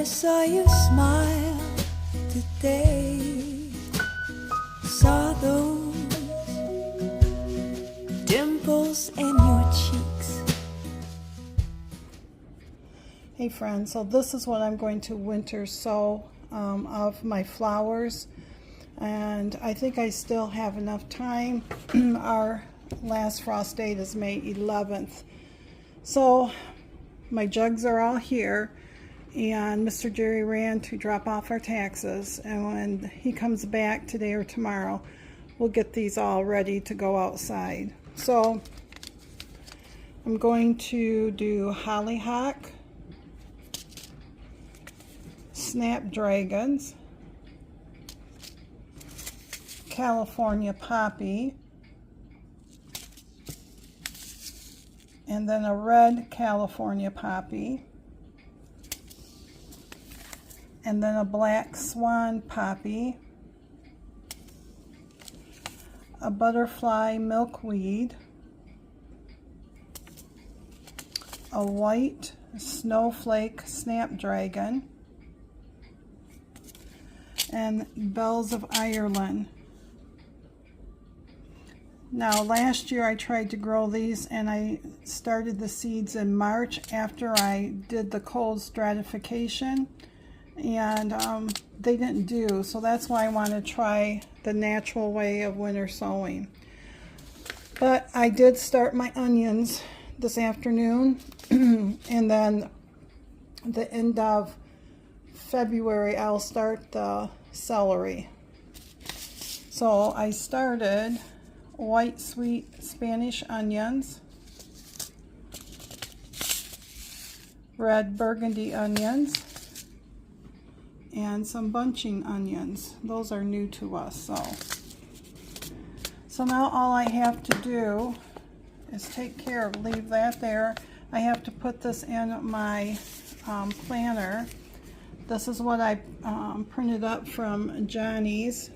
saw you smile today, saw those dimples in your cheeks. Hey friends, so this is what I'm going to winter sow of my flowers, and I think I still have enough time. Our last frost date is May 11th. So my jugs are all here, and Mr. Jerry ran to drop off our taxes, and when he comes back today or tomorrow, we'll get these all ready to go outside. So I'm going to do hollyhock, snapdragons, California poppy, and then a red California poppy, and then a black swan poppy, a butterfly milkweed, a white snowflake snapdragon, and bells of Ireland. Now last year I tried to grow these, and I started the seeds in March after I did the cold stratification, and they didn't do, so that's why I want to try the natural way of winter sowing. But I did start my onions this afternoon, and then the end of February I'll start the celery. So I started white sweet Spanish onions, red burgundy onions, and some bunching onions. Those are new to us. So now all I have to do is take care of, leave that there. I have to put this in my planner. This is what I printed up from Johnny's,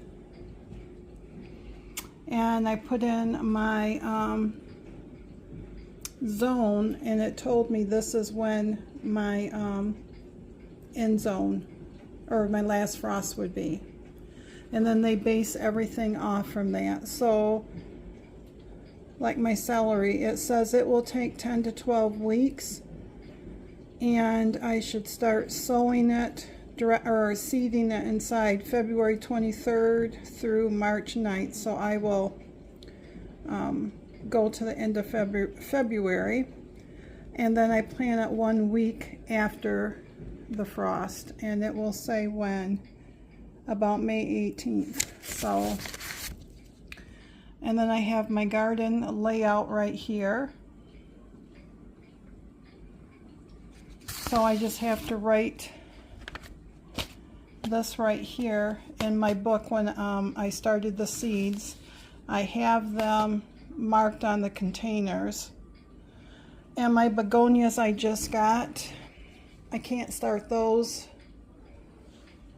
and I put in my zone, and it told me this is when my end zone, or my last frost, would be. And then they base everything off from that. So like my celery, it says it will take 10 to 12 weeks, and I should start sowing it or seeding it inside February 23rd through March 9th. So I will go to the end of February, and then I plant it 1 week after the frost, and it will say when, about May 18th. So, and then I have my garden layout right here. So I just have to write this right here in my book. When I started the seeds, I have them marked on the containers. And my begonias I just got, I can't start those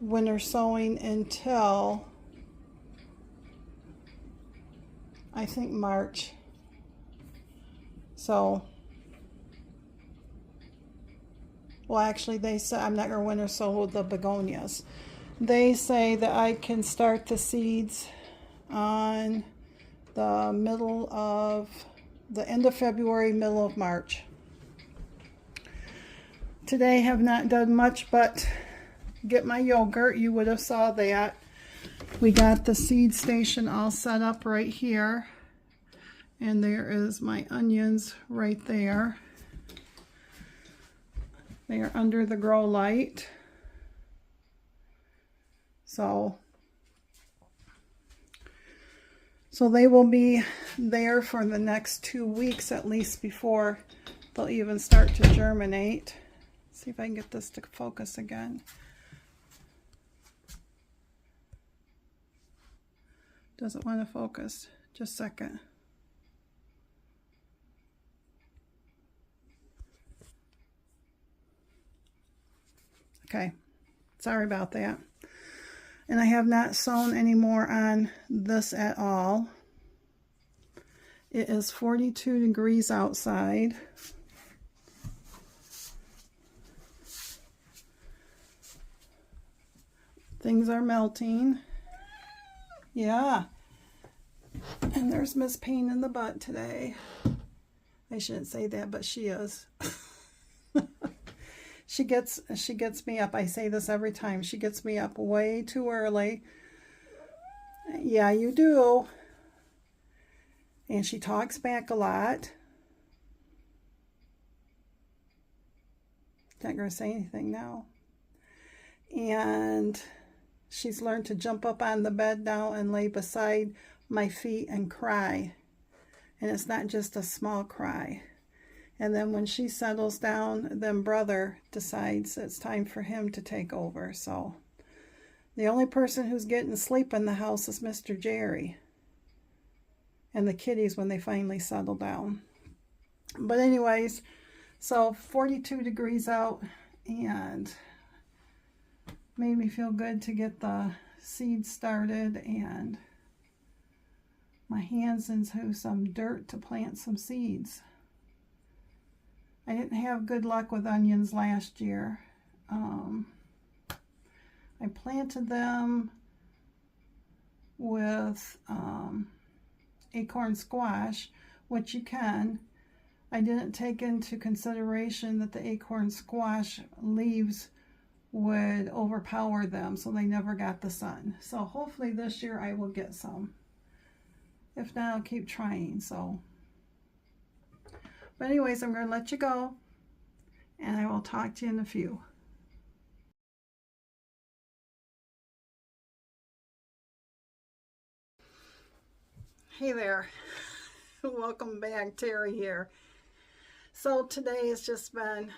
winter sowing until I think March. So, well, actually they say I'm not going to winter sow the begonias. They say that I can start the seeds on the end of February, middle of March. Today have not done much but get my yogurt. You would have saw that. We got the seed station all set up right here, and there is my onions right there. They are under the grow light. So they will be there for the next 2 weeks at least before they'll even start to germinate. See if I can get this to focus again. Doesn't want to focus. Just a second. Okay, sorry about that. And I have not sown any more on this at all. It is 42 degrees outside. Things are melting. Yeah. And there's Miss Pain in the Butt today. I shouldn't say that, but she is. She gets me up. I say this every time. She gets me up way too early. Yeah, you do. And she talks back a lot. Not going to say anything now. And she's learned to jump up on the bed now and lay beside my feet and cry. And it's not just a small cry. And then when she settles down, then brother decides it's time for him to take over. So the only person who's getting sleep in the house is Mr. Jerry. And the kitties when they finally settle down. But anyways, so 42 degrees out, and made me feel good to get the seeds started and my hands into some dirt to plant some seeds. I didn't have good luck with onions last year. I planted them with acorn squash, which you can. I didn't take into consideration that the acorn squash leaves would overpower them, so they never got the sun. So hopefully this year I will get some. If not, I'll keep trying. So, but anyways, I'm going to let you go, and I will talk to you in a few. Hey there. Welcome back. Terry here. So today has just been,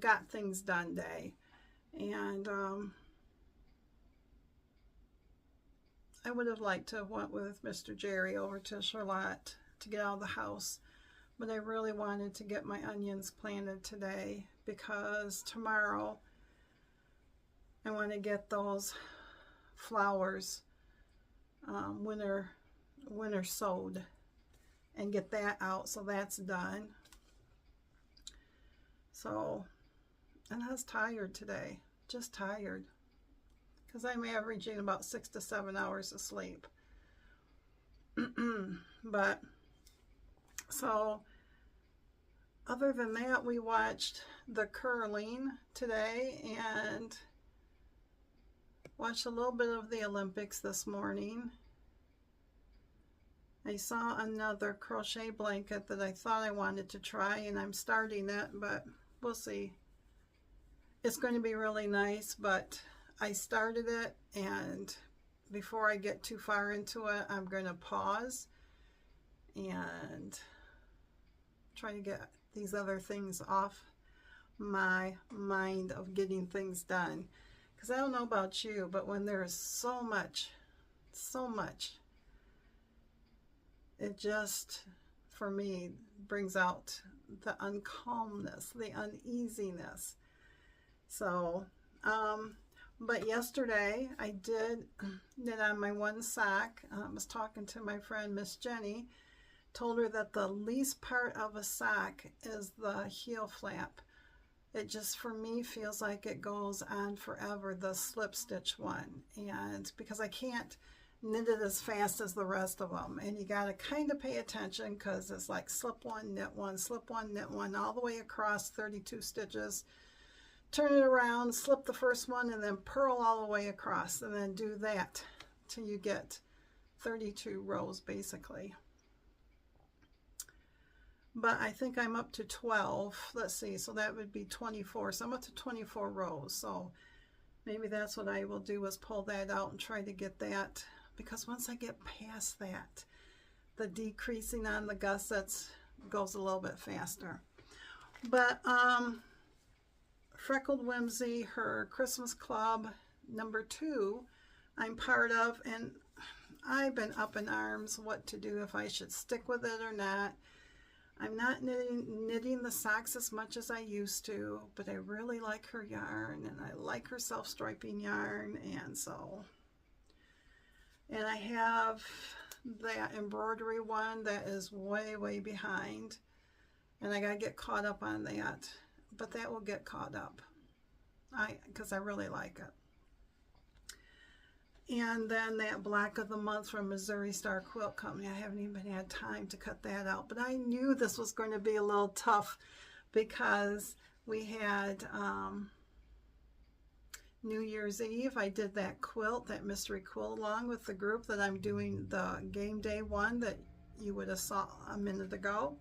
got things done day. And I would have liked to have went with Mr. Jerry over to Charlotte to get out of the house. But I really wanted to get my onions planted today because tomorrow I want to get those flowers winter sowed and get that out, so that's done. So, and I was tired today, just tired, because I'm averaging about 6 to 7 hours of sleep. But so other than that, we watched the curling today and watched a little bit of the Olympics this morning. I saw another crochet blanket that I thought I wanted to try, and I'm starting it, but we'll see. It's going to be really nice, but I started it, and before I get too far into it, I'm going to pause and try to get these other things off my mind of getting things done. Because I don't know about you, but when there's so much, it just, for me, brings out the uncalmness, the uneasiness. So, but yesterday I did knit on my one sock. I was talking to my friend, Miss Jenny, told her that the least part of a sock is the heel flap. It just, for me, feels like it goes on forever, the slip stitch one. And because I can't knit it as fast as the rest of them, and you got to kind of pay attention because it's like slip one, knit one, slip one, knit one, all the way across 32 stitches. Turn it around, slip the first one, and then purl all the way across, and then do that till you get 32 rows basically. But I think I'm up to 12. Let's see, so that would be 24. So I'm up to 24 rows. So maybe that's what I will do, is pull that out and try to get that, because once I get past that, the decreasing on the gussets goes a little bit faster. But Freckled Whimsy, her Christmas Club #2, I'm part of, and I've been up in arms what to do, if I should stick with it or not. I'm not knitting the socks as much as I used to, but I really like her yarn, and I like her self-striping yarn, and so, and I have that embroidery one that is way behind, and I gotta get caught up on that, but that will get caught up, because I really like it. And then that Black of the Month from Missouri Star Quilt Company. I haven't even had time to cut that out, but I knew this was going to be a little tough because we had New Year's Eve. I did that quilt, that mystery quilt, along with the group that I'm doing the game day one that you would have saw a minute ago.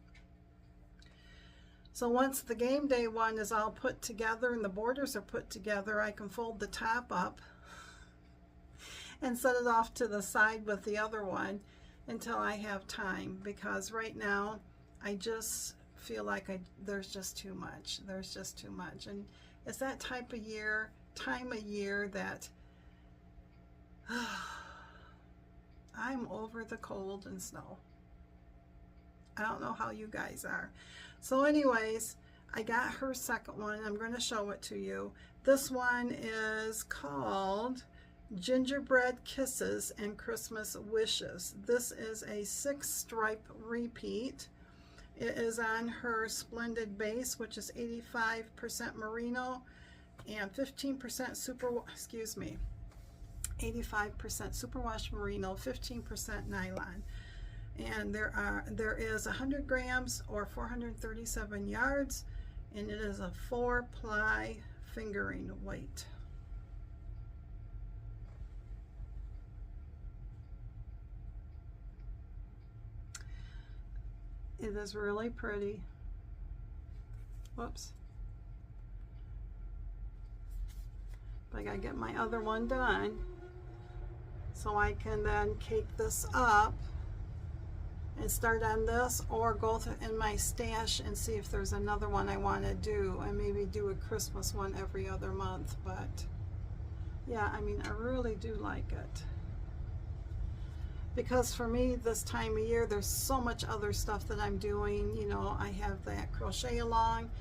So once the game day one is all put together and the borders are put together, I can fold the top up and set it off to the side with the other one until I have time, because right now I just feel like there's just too much. There's just too much. And it's that time of year that I'm over the cold and snow. I don't know how you guys are. So anyways, I got her second one. I'm going to show it to you. This one is called Gingerbread Kisses and Christmas Wishes. This is a 6-stripe repeat. It is on her Splendid base, which is 85% merino and 15% 85% superwash merino, 15% nylon. And there is 100 grams or 437 yards, and it is a 4-ply fingering weight. It is really pretty. Whoops. But I gotta get my other one done so I can then cake this up and start on this, or go in my stash and see if there's another one I want to do, and maybe do a Christmas one every other month. But yeah, I mean, I really do like it, because for me this time of year there's so much other stuff that I'm doing. You know, I have that crochet along.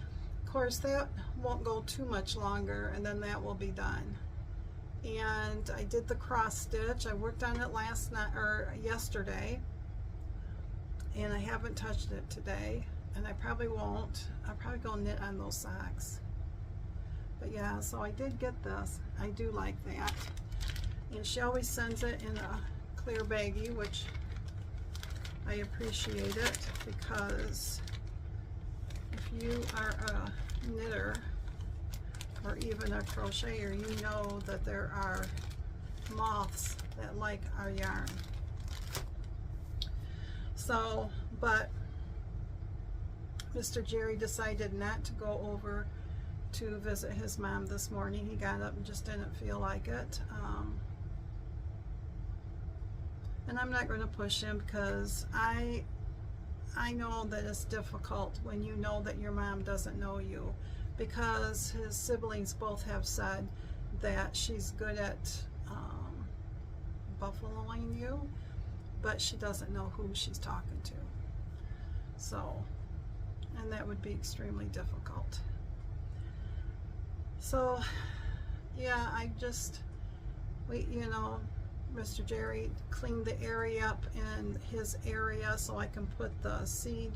Of course, that won't go too much longer, and then that will be done. And I did the cross stitch. I worked on it last night or yesterday, and I haven't touched it today, and I probably won't. I'll probably go knit on those socks. But yeah, so I did get this. I do like that. And she always sends it in a clear baggie, which I appreciate it, because if you are a knitter or even a crocheter, you know that there are moths that like our yarn. So, but Mr. Jerry decided not to go over to visit his mom this morning. He got up and just didn't feel like it. And I'm not going to push him, because I know that it's difficult when you know that your mom doesn't know you, because his siblings both have said that she's good at buffaloing you, but she doesn't know who she's talking to. So, and that would be extremely difficult. So yeah, you know, Mr. Jerry cleaned the area up in his area so I can put the seed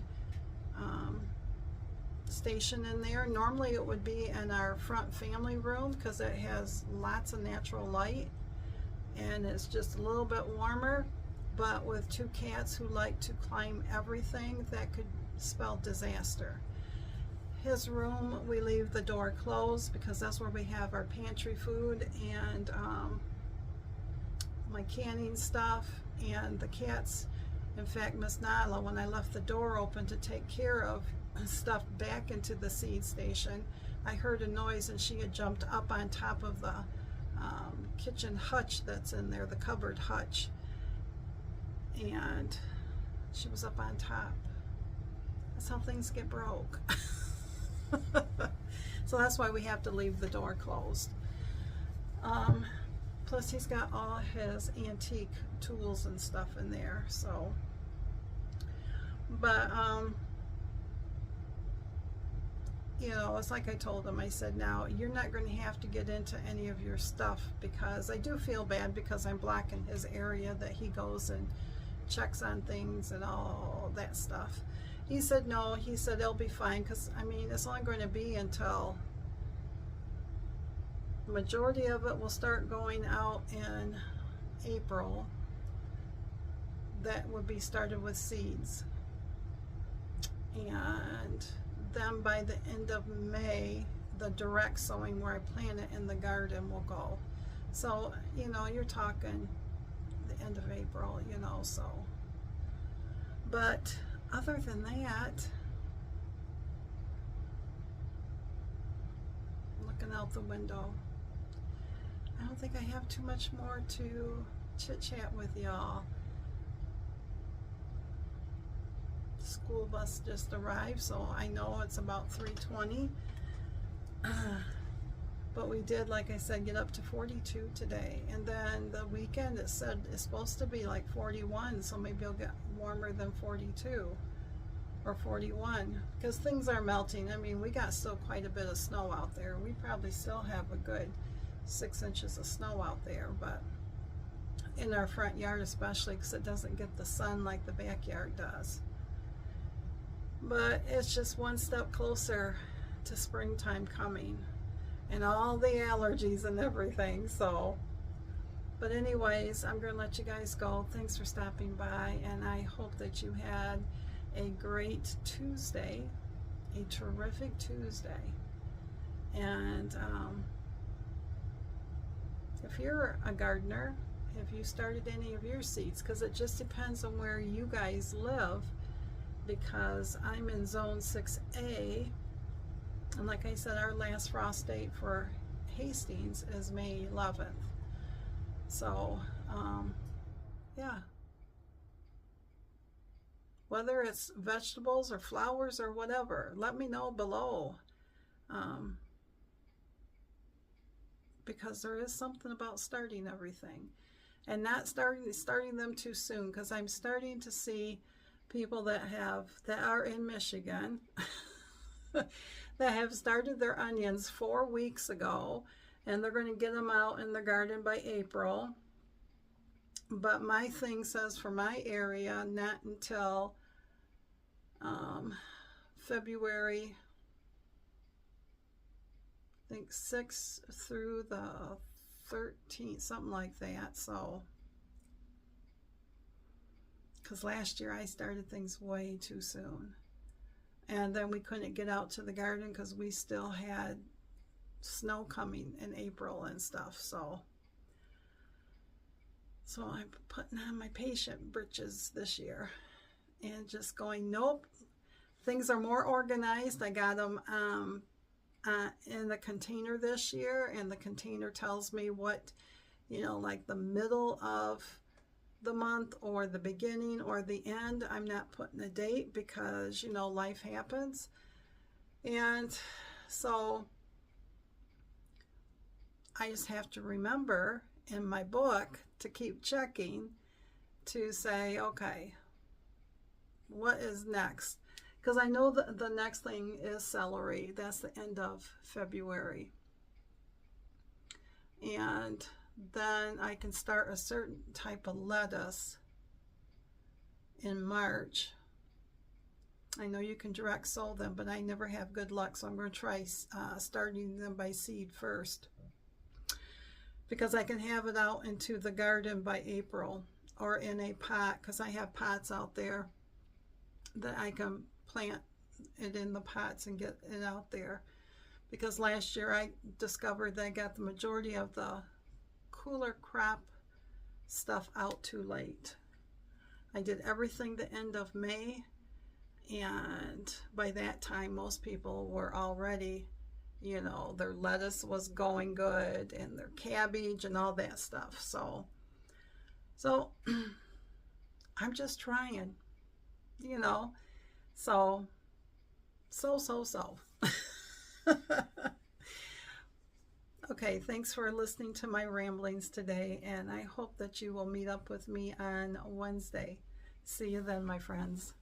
station in there. Normally it would be in our front family room, because it has lots of natural light and it's just a little bit warmer. But with 2 cats who like to climb everything, that could spell disaster. His room, we leave the door closed, because that's where we have our pantry food and my canning stuff. And the cats, in fact, Miss Nyla, when I left the door open to take care of stuff back into the seed station, I heard a noise, and she had jumped up on top of the kitchen hutch that's in there, the cupboard hutch. And she was up on top. That's how things get broke. So that's why we have to leave the door closed. Plus he's got all his antique tools and stuff in there. So, but you know, it's like I told him, I said, now you're not going to have to get into any of your stuff, because I do feel bad, because I'm blocking his area that he goes and checks on things and all that stuff. He said no, he said it'll be fine, because I mean, it's only going to be until the majority of it will start going out in April that would be started with seeds. And then by the end of May, the direct sowing where I plant it in the garden will go. So, you know, you're talking the end of April, you know, so. But other than that, looking out the window, I don't think I have too much more to chit chat with y'all. The school bus just arrived, so I know it's about 3:20. But we did, like I said, get up to 42 today. And then the weekend, it said it's supposed to be like 41, so maybe it'll get warmer than 42 or 41, because things are melting. I mean, we got still quite a bit of snow out there. We probably still have a good 6 inches of snow out there, but in our front yard especially, because it doesn't get the sun like the backyard does. But it's just one step closer to springtime coming and all the allergies and everything. So, but anyways, I'm gonna let you guys go. Thanks for stopping by, and I hope that you had a great Tuesday, a terrific Tuesday. And if you're a gardener, have you started any of your seeds? Because it just depends on where you guys live, because I'm in zone 6A, and like I said, our last frost date for Hastings is May 11th. So yeah, whether it's vegetables or flowers or whatever, let me know below, because there is something about starting everything and not starting them too soon, because I'm starting to see people that are in Michigan that have started their onions 4 weeks ago, and they're going to get them out in the garden by April. But my thing says for my area, not until February, I think 6th through the 13th, something like that. So, because last year I started things way too soon, and then we couldn't get out to the garden because we still had snow coming in April and stuff. So I'm putting on my patient britches this year and just going, nope, things are more organized. I got them in the container this year, and the container tells me what, you know, like the middle of the month or the beginning or the end. I'm not putting a date because, you know, life happens. And so I just have to remember in my book to keep checking to say, okay, what is next? Because I know that the next thing is celery. That's the end of February. And then I can start a certain type of lettuce in March. I know you can direct sow them, but I never have good luck, so I'm going to try starting them by seed first, because I can have it out into the garden by April, or in a pot, because I have pots out there that I can plant it in the pots and get it out there. Because last year I discovered that I got the majority of the cooler crop stuff out too late. I did everything the end of May, and by that time most people were already, you know, their lettuce was going good and their cabbage and all that stuff. So I'm just trying, you know, so okay, thanks for listening to my ramblings today, and I hope that you will meet up with me on Wednesday. See you then, my friends.